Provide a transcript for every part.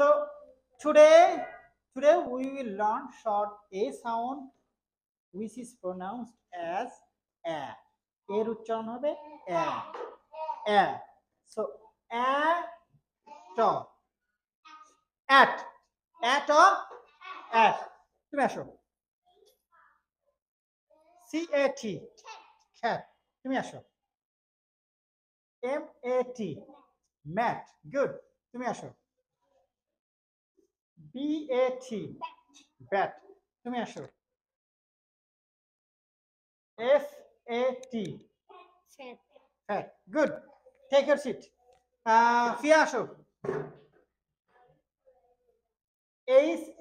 So today we will learn short a sound which is pronounced as a. এর উচ্চারণ হবে a. So at or at তুমি আসো cat cat তুমি আসো mat mat good তুমি আসো bat bat তুমি আসো fat fat good take your seat ফিয়া আসো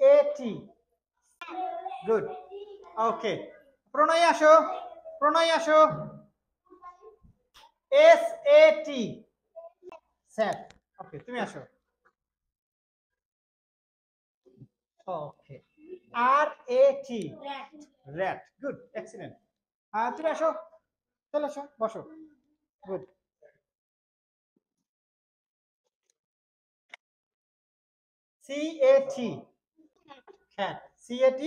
hat good okay প্রণয় আসো sat sat okay তুমি আসো okay rat rat good excellent তুমি আসো চলে আসো বসো good cat cat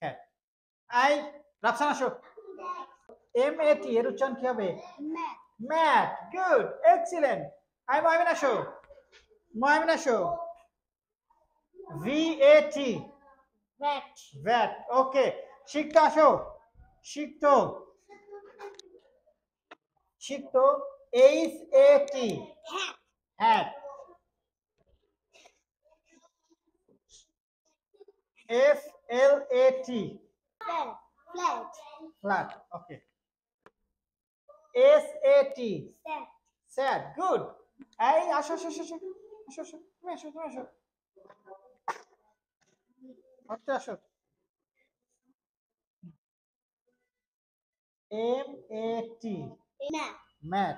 cat I Rafsan আসো mat এর উচ্চারণ কি হবে mat good excellent I ময়মিন আসো vat vat okay শিখতো আসো শিখতো hat flat flat okay sat good এই আসো তুমি আসো আসো mat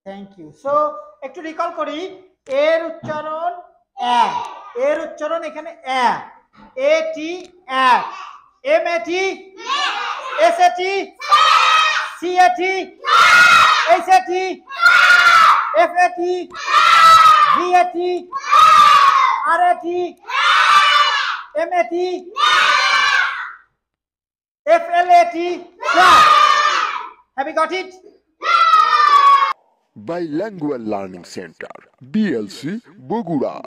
thank you so একটু রিকল করি এর উচ্চারণ এর উচ্চারণ এখানে at mat sat sat sat fat vat rat mat flat have you got it Bilingual Learning Center, BLC, Bogura.